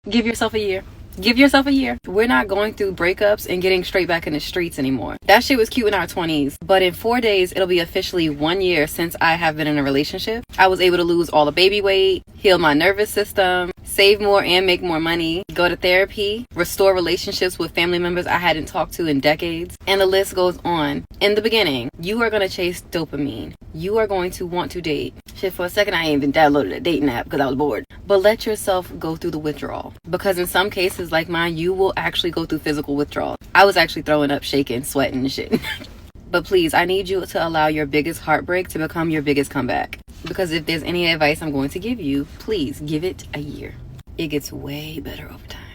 Give yourself a year. Give yourself a year. We're not going through breakups and getting straight back in the streets anymore. That shit was cute in our 20s. But in 4 days, it'll be officially 1 year since I have been in a relationship. I was able to lose all the baby weight, heal my nervous system, save more and make more money, go to therapy, restore relationships with family members I hadn't talked to in decades, and the list goes on. In the beginning, you are going to chase dopamine. You are going to want to date. Shit, for a second, I ain't even downloaded a dating app because I was bored. But let yourself go through the withdrawal. Because in some cases like mine, you will actually go through physical withdrawal. I was actually throwing up, shaking, sweating and shit. But please, I need you to allow your biggest heartbreak to become your biggest comeback. Because if there's any advice I'm going to give you, please give it a year. It gets way better over time.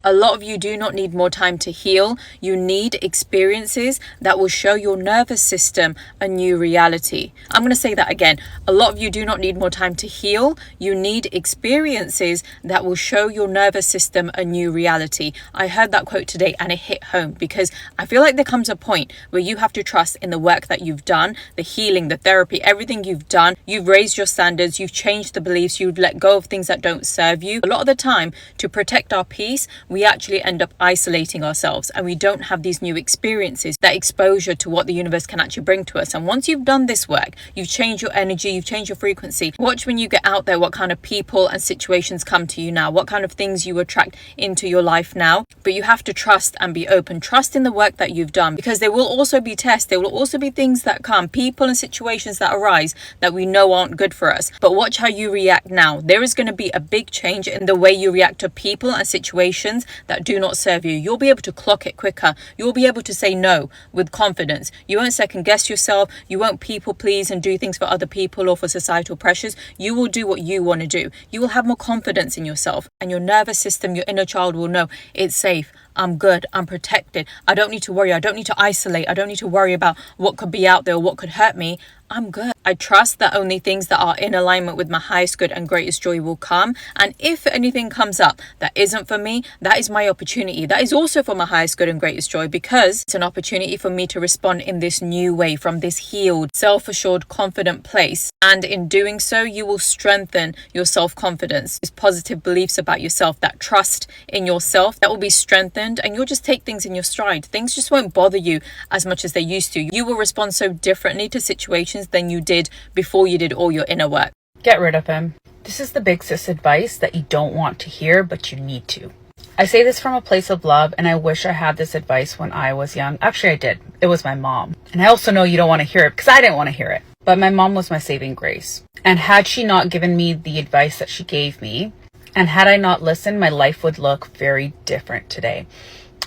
A lot of you do not need more time to heal. You need experiences that will show your nervous system a new reality. I'm going to say that again. A lot of you do not need more time to heal. You need experiences that will show your nervous system a new reality. I heard that quote today and it hit home because I feel like there comes a point where you have to trust in the work that you've done, the healing, the therapy, everything you've done. You've raised your standards. You've changed the beliefs. You've let go of things that don't serve you. A lot of the time, to protect our peace, we actually end up isolating ourselves and we don't have these new experiences, that exposure to what the universe can actually bring to us. And once you've done this work, you've changed your energy, you've changed your frequency. Watch when you get out there what kind of people and situations come to you now, what kind of things you attract into your life now. But you have to trust and be open. Trust in the work that you've done because there will also be tests. There will also be things that come, people and situations that arise that we know aren't good for us. But watch how you react now. There is going to be a big change in the way you react to people and situations that do not serve you. You'll be able to clock it quicker. You'll be able to say no with confidence. You won't second guess yourself. You won't people please and do things for other people or for societal pressures. You will do what you want to do. You will have more confidence in yourself and your nervous system, your inner child will know it's safe. I'm good. I'm protected. I don't need to worry. I don't need to isolate. I don't need to worry about what could be out there or what could hurt me. I'm good. I trust that only things that are in alignment with my highest good and greatest joy will come. And if anything comes up that isn't for me, that is my opportunity. That is also for my highest good and greatest joy because it's an opportunity for me to respond in this new way from this healed, self-assured, confident place. And in doing so, you will strengthen your self-confidence, these positive beliefs about yourself, that trust in yourself that will be strengthened, and you'll just take things in your stride. Things just won't bother you as much as they used to. You will respond so differently to situations than you did before you did all your inner work. Get rid of him. This is the big sis advice that you don't want to hear, but you need to. I say this from a place of love, and I wish I had this advice when I was young. Actually, I did. It was my mom. And I also know you don't want to hear it because I didn't want to hear it. But my mom was my saving grace. And had she not given me the advice that she gave me, and had I not listened, my life would look very different today.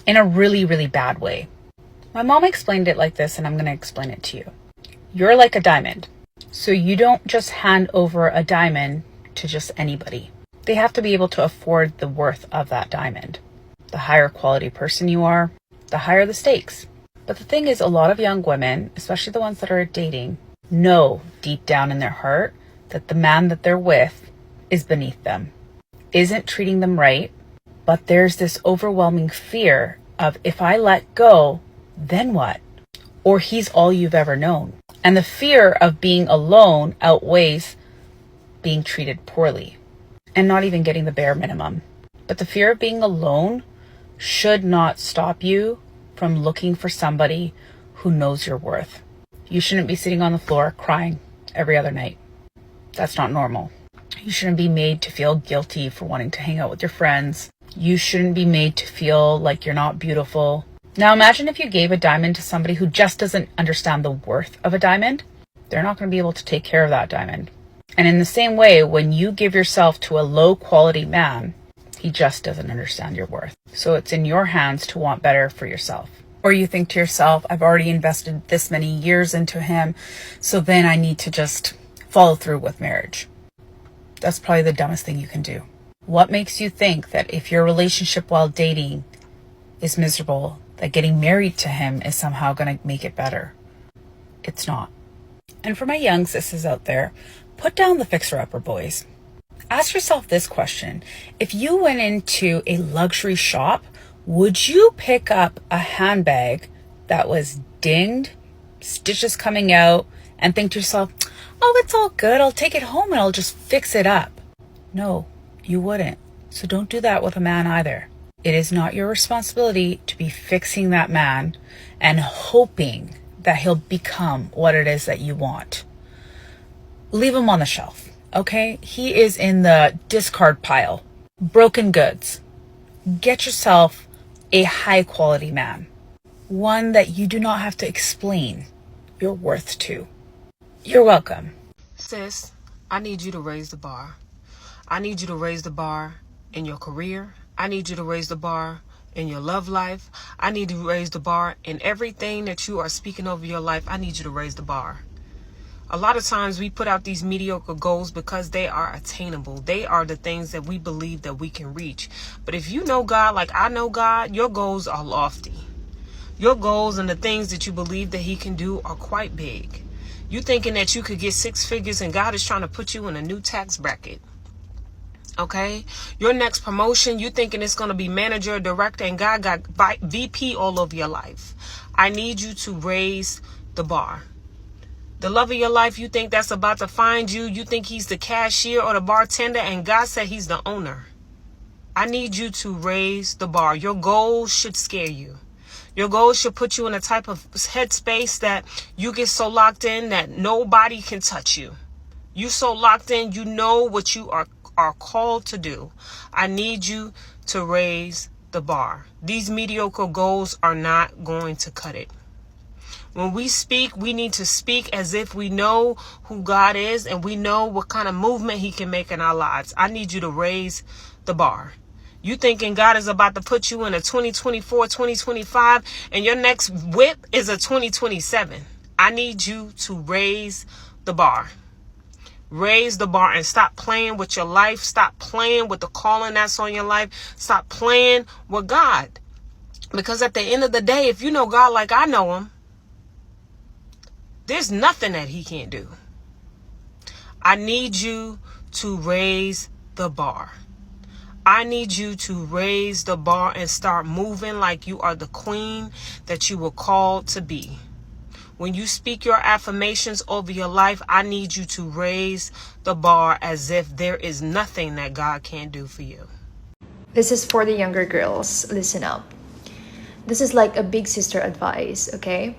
In a really, really bad way. My mom explained it like this, and I'm going to explain it to you. You're like a diamond. So you don't just hand over a diamond to just anybody. They have to be able to afford the worth of that diamond. The higher quality person you are, the higher the stakes. But the thing is, a lot of young women, especially the ones that are dating, know deep down in their heart that the man that they're with is beneath them, isn't treating them right. But there's this overwhelming fear of, if I let go, then what? Or he's all you've ever known. And the fear of being alone outweighs being treated poorly and not even getting the bare minimum. But the fear of being alone should not stop you from looking for somebody who knows your worth. You shouldn't be sitting on the floor crying every other night. That's not normal. You shouldn't be made to feel guilty for wanting to hang out with your friends. You shouldn't be made to feel like you're not beautiful. Now imagine if you gave a diamond to somebody who just doesn't understand the worth of a diamond. They're not going to be able to take care of that diamond. And in the same way, when you give yourself to a low quality man, he just doesn't understand your worth. So it's in your hands to want better for yourself. Or you think to yourself, I've already invested this many years into him, so then I need to just follow through with marriage. That's probably the dumbest thing you can do. What makes you think that if your relationship while dating is miserable, that getting married to him is somehow going to make it better? It's not. And for my young sisters out there, put down the fixer-upper boys. Ask yourself this question. If you went into a luxury shop, would you pick up a handbag that was dinged, stitches coming out, and think to yourself, oh, it's all good, I'll take it home and I'll just fix it up? No, you wouldn't. So don't do that with a man either. It is not your responsibility to be fixing that man and hoping that he'll become what it is that you want. Leave him on the shelf, okay? He is in the discard pile. Broken goods. Get yourself a high quality man. One that you do not have to explain your worth to. You're welcome. Sis, I need you to raise the bar. I need you to raise the bar in your career. I need you to raise the bar in your love life. I need to raise the bar in everything that you are speaking over your life. I need you to raise the bar. A lot of times we put out these mediocre goals because they are attainable. They are the things that we believe that we can reach. But if you know God like I know God, your goals are lofty. Your goals and the things that you believe that he can do are quite big. You thinking that you could get 6 figures and God is trying to put you in a new tax bracket. Okay? Your next promotion, you thinking it's going to be manager or director and God got VP all over your life. I need you to raise the bar. The love of your life, you think that's about to find you. You think he's the cashier or the bartender and God said he's the owner. I need you to raise the bar. Your goals should scare you. Your goals should put you in a type of headspace that you get so locked in that nobody can touch you. You so locked in, you know what you are called to do. I need you to raise the bar. These mediocre goals are not going to cut it. When we speak, we need to speak as if we know who God is and we know what kind of movement he can make in our lives. I need you to raise the bar. You thinking God is about to put you in a 2024, 2025, and your next whip is a 2027. I need you to raise the bar. Raise the bar and stop playing with your life. Stop playing with the calling that's on your life. Stop playing with God. Because at the end of the day, if you know God like I know him, there's nothing that he can't do. I need you to raise the bar. I need you to raise the bar and start moving like you are the queen that you were called to be. When you speak your affirmations over your life, I need you to raise the bar as if there is nothing that God can't do for you. This is for the younger girls. Listen up. This is like a big sister advice, okay?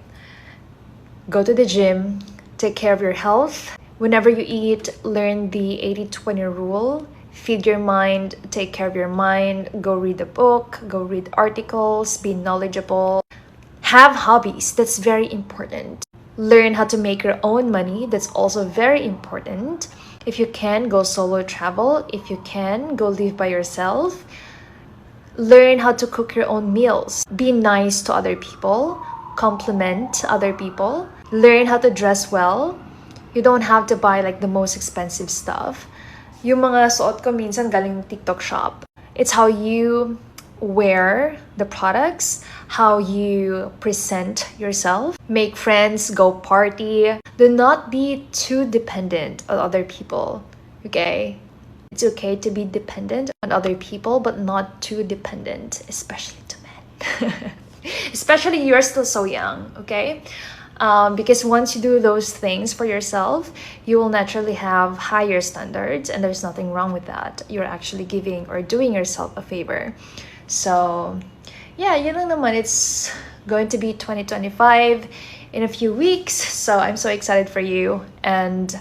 Go to the gym, take care of your health. Whenever you eat, learn the 80-20 rule. Feed your mind, take care of your mind. Go read a book, go read articles, be knowledgeable. Have hobbies, that's very important. Learn how to make your own money, that's also very important. If you can, go solo travel. If you can, go live by yourself. Learn how to cook your own meals. Be nice to other people. Compliment other people. Learn how to dress well. You don't have to buy like the most expensive stuff. Yung mga suot ko minsan galing TikTok shop. It's how you wear the products, how you present yourself. Make friends, go party. Do not be too dependent on other people, okay? It's okay to be dependent on other people, but not too dependent, especially to men. Especially you're still so young, okay? Because once you do those things for yourself, you will naturally have higher standards, and there's nothing wrong with that. You're actually giving or doing yourself a favor. So, yeah, yun lang naman. It's going to be 2025 in a few weeks, so I'm so excited for you. And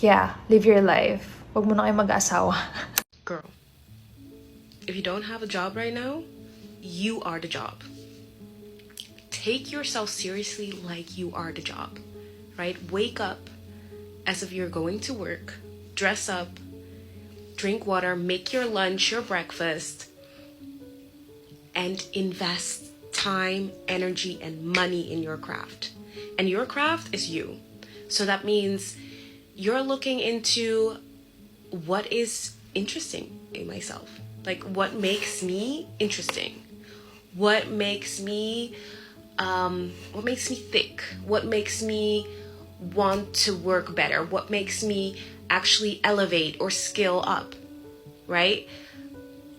yeah, live your life. Wag mo na kayo mag-asawa. Girl, if you don't have a job right now, you are the job. Take yourself seriously like you are the job, right? Wake up as if you're going to work, dress up, drink water, make your lunch, your breakfast, and invest time, energy, and money in your craft. And your craft is you. So that means you're looking into what is interesting in myself. Like, what makes me interesting? What makes me thick? What makes me want to work better? What makes me actually elevate or skill up, right?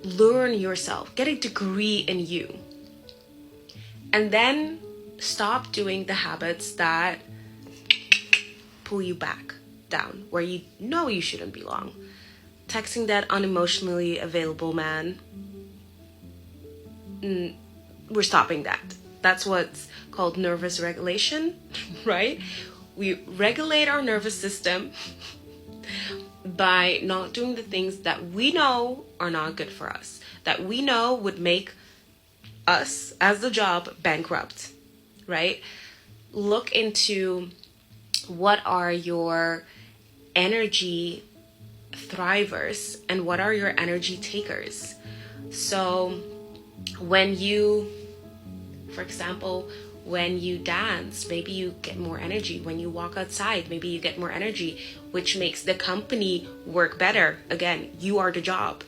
Learn yourself. Get a degree in you. And then stop doing the habits that pull you back down, where you know you shouldn't belong. texting that unemotionally available man, we're stopping that. That's what's called nervous regulation, right? We regulate our nervous system by not doing the things that we know are not good for us, that we know would make us as the job bankrupt, right? Look into what are your energy thrivers and what are your energy takers. So when you, for example, when you dance, maybe you get more energy. When you walk outside, maybe you get more energy, which makes the company work better. Again, you are the job.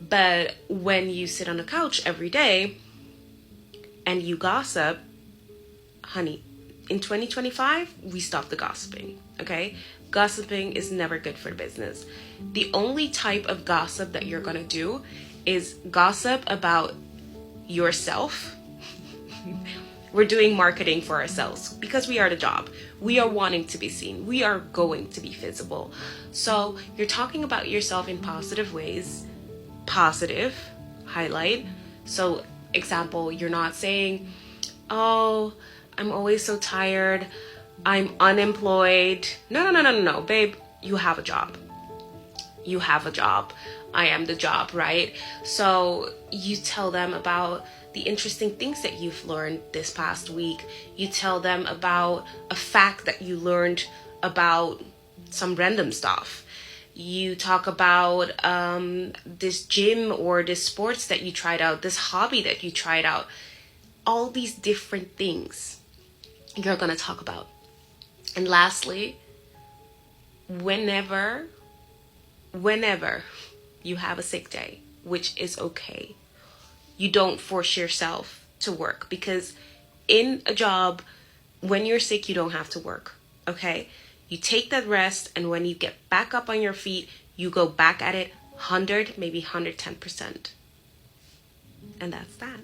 But when you sit on the couch every day and you gossip, honey, in 2025, we stop the gossiping, okay? Gossiping is never good for business. The only type of gossip that you're gonna do is gossip about yourself. We're doing marketing for ourselves because we are the job. We are wanting to be seen. We are going to be visible. So you're talking about yourself in positive ways. Positive, highlight. So example, you're not saying, oh, I'm always so tired, I'm unemployed. No, babe, you have a job. You have a job. I am the job, right? So you tell them about the interesting things that you've learned this past week. You tell them about a fact that you learned about some random stuff. You talk about this gym or this sports that you tried out, this hobby that you tried out. All these different things you're going to talk about. And lastly, whenever you have a sick day, which is okay, you don't force yourself to work, because in a job, when you're sick, you don't have to work, okay? You take that rest, and when you get back up on your feet, you go back at it 100, maybe 110%. And that's that.